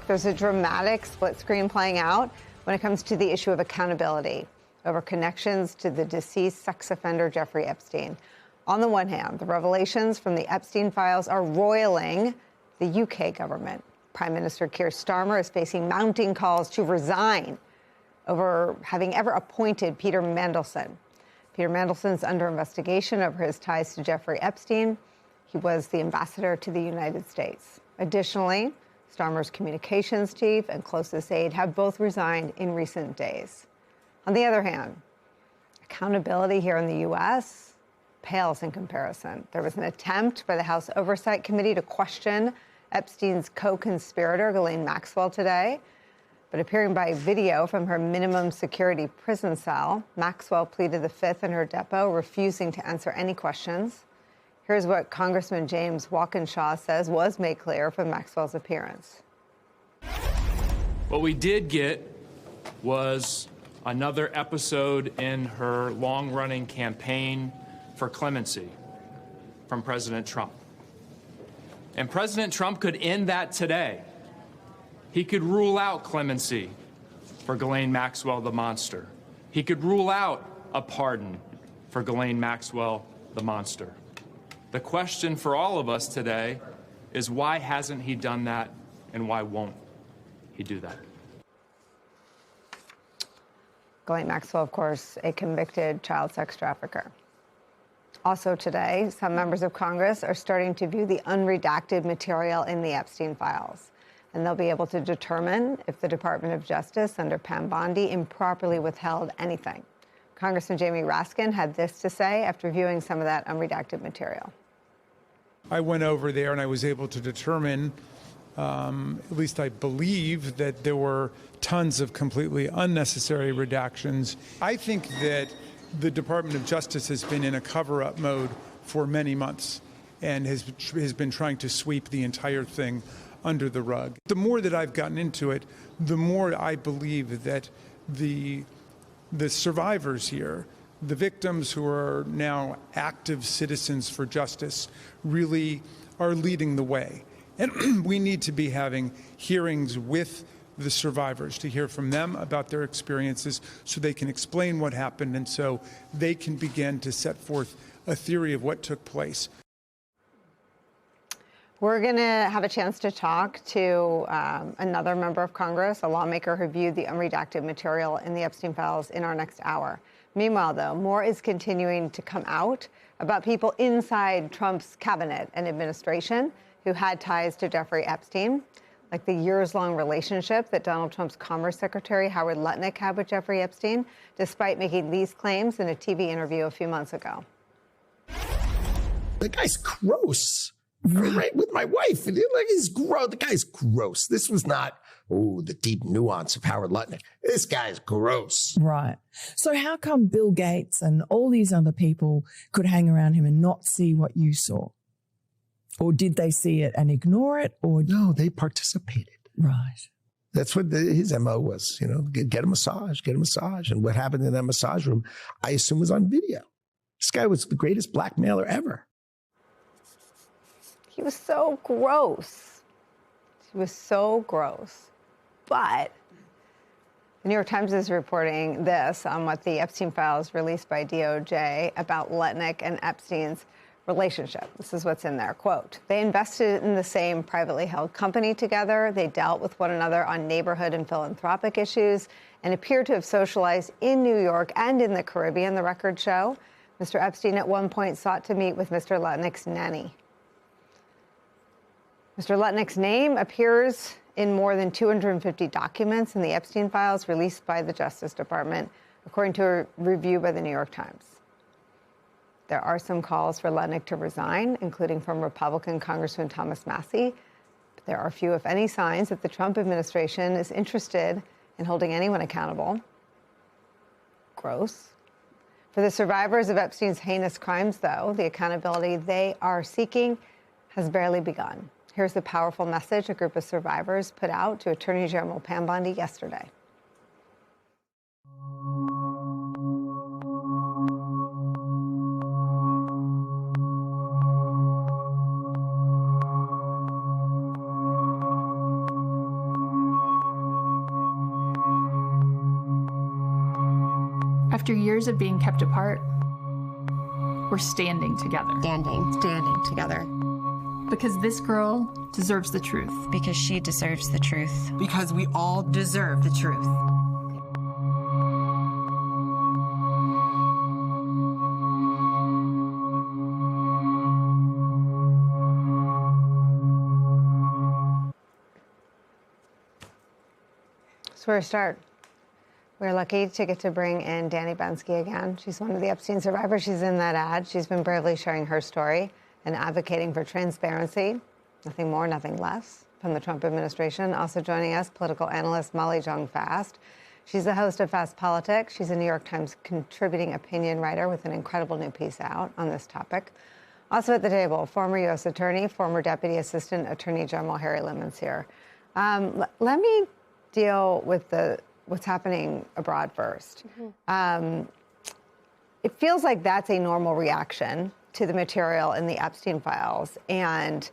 There's a dramatic split screen playing out when it comes to the issue of accountability over connections to the deceased sex offender Jeffrey Epstein. On the one hand, the revelations from the Epstein files are roiling the UK government. Prime Minister Keir Starmer is facing mounting calls to resign over having ever appointed Peter Mandelson. Peter Mandelson's under investigation over his ties to Jeffrey Epstein. He was the ambassador to the United States. Additionally, Starmer's communications chief and closest aide have both resigned in recent days. On the other hand, accountability here in the U.S. pales in comparison. There was an attempt by the House Oversight Committee to question Epstein's co-conspirator, Ghislaine Maxwell, today. But appearing by video from her minimum security prison cell, Maxwell pleaded the fifth in her depo, refusing to answer any questions. Here's what Congressman James Walkinshaw says was made clear from Maxwell's appearance. What we did get was another episode in her long-running campaign for clemency from President Trump. And President Trump could end that today. He could rule out clemency for Ghislaine Maxwell, the monster. He could rule out a pardon for Ghislaine Maxwell, the monster. The question for all of us today is, why hasn't he done that, and why won't he do that? Ghislaine Maxwell, of course, a convicted child sex trafficker. Also today, some members of Congress are starting to view the unredacted material in the Epstein files, and they'll be able to determine if the Department of Justice under Pam Bondi improperly withheld anything. Congressman Jamie Raskin had this to say after viewing some of that unredacted material. I went over there and I was able to determine, at least I believe, that there were tons of completely unnecessary redactions. I think that the Department of Justice has been in a cover-up mode for many months and has been trying to sweep the entire thing under the rug. The more that I've gotten into it, the more I believe that the survivors here, the victims who are now active citizens for justice, really are leading the way. And we need to be having hearings with the survivors to hear from them about their experiences so they can explain what happened and so they can begin to set forth a theory of what took place. We're going to have a chance to talk to another member of Congress, a lawmaker who viewed the unredacted material in the Epstein files, in our next hour. Meanwhile, though, more is continuing to come out about people inside Trump's cabinet and administration who had ties to Jeffrey Epstein, like the years-long relationship that Donald Trump's Commerce Secretary Howard Lutnick had with Jeffrey Epstein, despite making these claims in a TV interview a few months ago. The guy's gross. Right with my wife. He's gross. The guy's gross. This was not, the deep nuance of Howard Lutnick. This guy's gross. Right. So how come Bill Gates and all these other people could hang around him and not see what you saw? Or did they see it and ignore it? Or no, they participated. Right. That's what his MO was, get a massage, get a massage. And what happened in that massage room, I assume, was on video. This guy was the greatest blackmailer ever. He was so gross. He was so gross. But the New York Times is reporting this on what the Epstein files released by DOJ about Lutnick and Epstein's relationship. This is what's in there. Quote, they invested in the same privately held company together. They dealt with one another on neighborhood and philanthropic issues and appeared to have socialized in New York and in the Caribbean, the records show. Mr. Epstein at one point sought to meet with Mr. Lutnick's nanny. Mr. Lutnick's name appears in more than 250 documents in the Epstein files released by the Justice Department, according to a review by the New York Times. There are some calls for Lutnick to resign, including from Republican Congressman Thomas Massie. But there are few, if any, signs that the Trump administration is interested in holding anyone accountable. Gross. For the survivors of Epstein's heinous crimes, though, the accountability they are seeking has barely begun. Here's the powerful message a group of survivors put out to Attorney General Pam Bondi yesterday. After years of being kept apart, we're standing together. Standing together. Because this girl deserves the truth. Because she deserves the truth. Because we all deserve the truth. So where to start? We're lucky to get to bring in Danny Bensky again. She's one of the Epstein survivors. She's in that ad. She's been bravely sharing her story and advocating for transparency, nothing more, nothing less, from the Trump administration. Also joining us, political analyst Molly Jong-Fast. She's the host of Fast Politics. She's a New York Times contributing opinion writer with an incredible new piece out on this topic. Also at the table, former U.S. Attorney, former Deputy Assistant Attorney General Harry Lemons here. Let me deal with what's happening abroad first. It feels like that's a normal reaction to the material in the Epstein files. And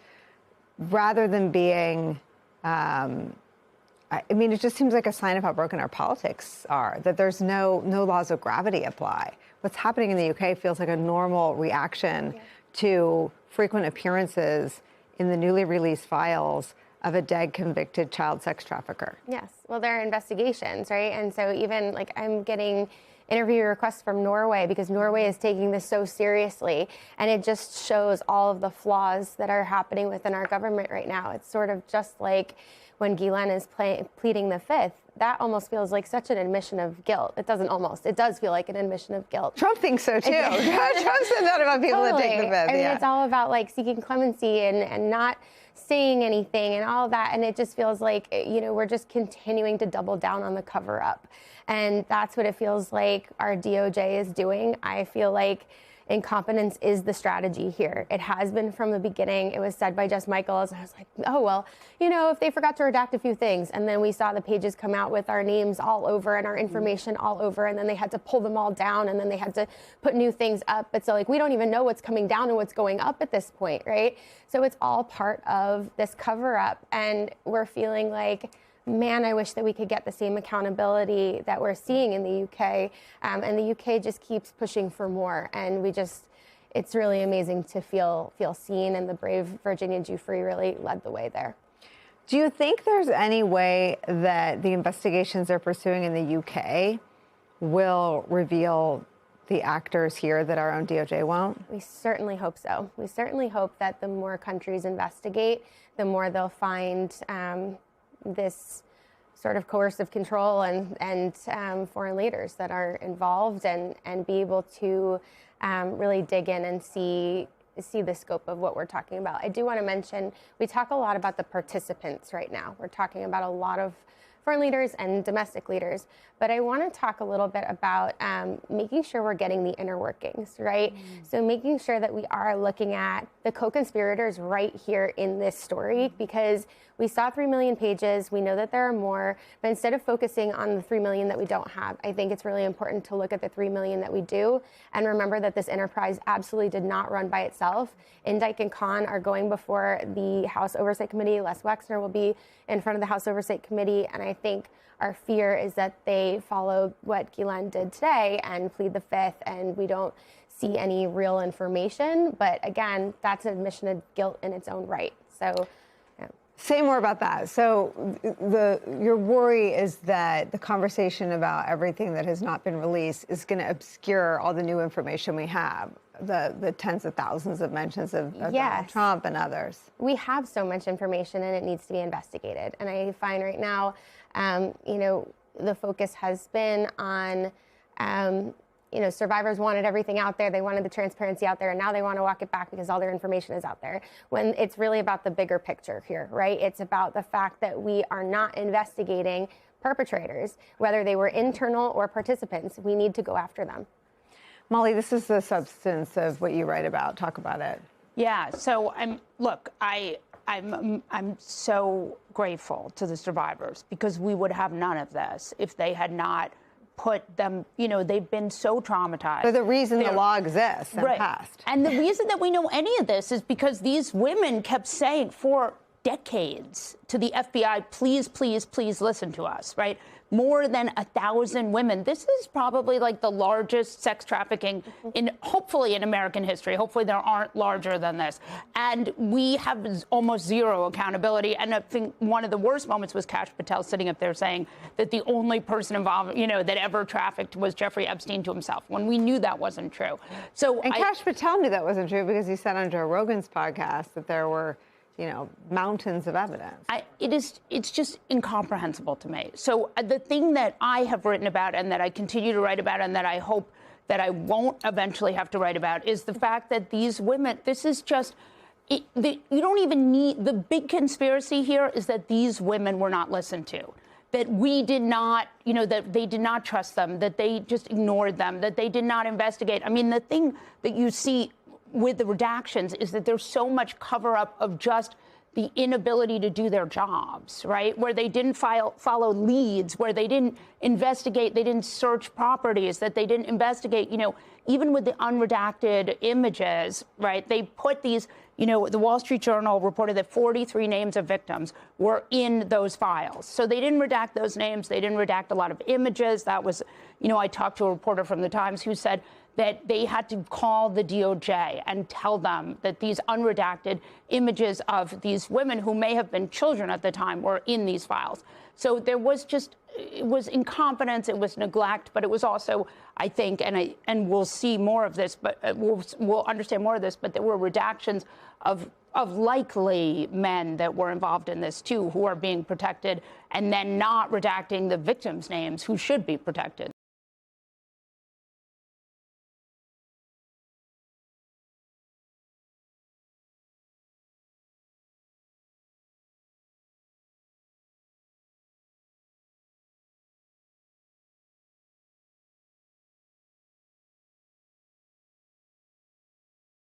rather than being, it just seems like a sign of how broken our politics are, that there's no laws of gravity apply. What's happening in the UK feels like a normal reaction to frequent appearances in the newly released files of a dead convicted child sex trafficker. Yes, well, there are investigations, right? And so even like I'm getting interview requests from Norway because Norway is taking this so seriously, and it just shows all of the flaws that are happening within our government right now. It's sort of just like when Ghislaine is pleading the fifth. That almost feels like such an admission of guilt. It doesn't almost. It does feel like an admission of guilt. Trump thinks so, too. Trump said that about people that take the fifth. I mean, it's all about, like, seeking clemency and not saying anything and all that. And it just feels like, we're just continuing to double down on the cover-up. And that's what it feels like our DOJ is doing. I feel like incompetence is the strategy here. It has been from the beginning. It was said by Jess Michaels. And I was like, oh, well, if they forgot to redact a few things. And then we saw the pages come out with our names all over and our information all over. And then they had to pull them all down. And then they had to put new things up. But so, we don't even know what's coming down and what's going up at this point, right? So it's all part of this cover up. And we're feeling like, man, I wish that we could get the same accountability that we're seeing in the UK. And the UK just keeps pushing for more. And it's really amazing to feel seen. And the brave Virginia Giuffre really led the way there. Do you think there's any way that the investigations they're pursuing in the UK will reveal the actors here that our own DOJ won't? We certainly hope so. We certainly hope that the more countries investigate, the more they'll find this sort of coercive control and foreign leaders that are involved and be able to really dig in and see the scope of what we're talking about. I do want to mention, we talk a lot about the participants right now. We're talking about a lot of foreign leaders and domestic leaders. But I want to talk a little bit about making sure we're getting the inner workings, right? So making sure that we are looking at the co-conspirators right here in this story, because we saw 3 million pages. We know that there are more, but instead of focusing on the 3 million that we don't have, I think it's really important to look at the 3 million that we do and remember that this enterprise absolutely did not run by itself. Indike and Khan are going before the House Oversight Committee. Les Wexner will be in front of the House Oversight Committee, and I think our fear is that they follow what Ghislaine did today and plead the fifth, and we don't see any real information. But again, that's an admission of guilt in its own right. So, yeah. Say more about that. So your worry is that the conversation about everything that has not been released is going to obscure all the new information we have, the tens of thousands of mentions of Donald Trump and others. We have so much information and it needs to be investigated. And I find right now, the focus has been on, survivors wanted everything out there. They wanted the transparency out there, and now they want to walk it back because all their information is out there. When it's really about the bigger picture here, right? It's about the fact that we are not investigating perpetrators, whether they were internal or participants. We need to go after them. Molly, this is the substance of what you write about. Talk about it. Yeah. So I'm so grateful to the survivors, because we would have none of this if they had not put them, they've been so traumatized. For the reason the law exists and passed. And the reason that we know any of this is because these women kept saying for decades to the FBI, please, please, please listen to us, right? More than 1,000 women. This is probably like the largest sex trafficking hopefully in American history. Hopefully there aren't larger than this. And we have almost zero accountability. And I think one of the worst moments was Kash Patel sitting up there saying that the only person involved, that ever trafficked was Jeffrey Epstein to himself, when we knew that wasn't true. And Kash Patel knew that wasn't true because he said on Joe Rogan's podcast that there were mountains of evidence. It's just incomprehensible to me. So the thing that I have written about and that I continue to write about and that I hope that I won't eventually have to write about is the fact that these women, this is just, you don't even need, the big conspiracy here is that these women were not listened to. That we did not, that they did not trust them, that they just ignored them, that they did not investigate. I mean, the thing that you see with the redactions is that there's so much cover up of just the inability to do their jobs, right? Where they didn't follow leads, where they didn't investigate, they didn't search properties, that they didn't investigate, even with the unredacted images, right? They put these, the Wall Street Journal reported that 43 names of victims were in those files. So they didn't redact those names. They didn't redact a lot of images. That was, I talked to a reporter from the Times who said that they had to call the DOJ and tell them that these unredacted images of these women who may have been children at the time were in these files. So there was it was incompetence, it was neglect, but it was also, I think, and we'll see more of this, but we'll understand more of this, but there were redactions of likely men that were involved in this too, who are being protected, and then not redacting the victims' names who should be protected.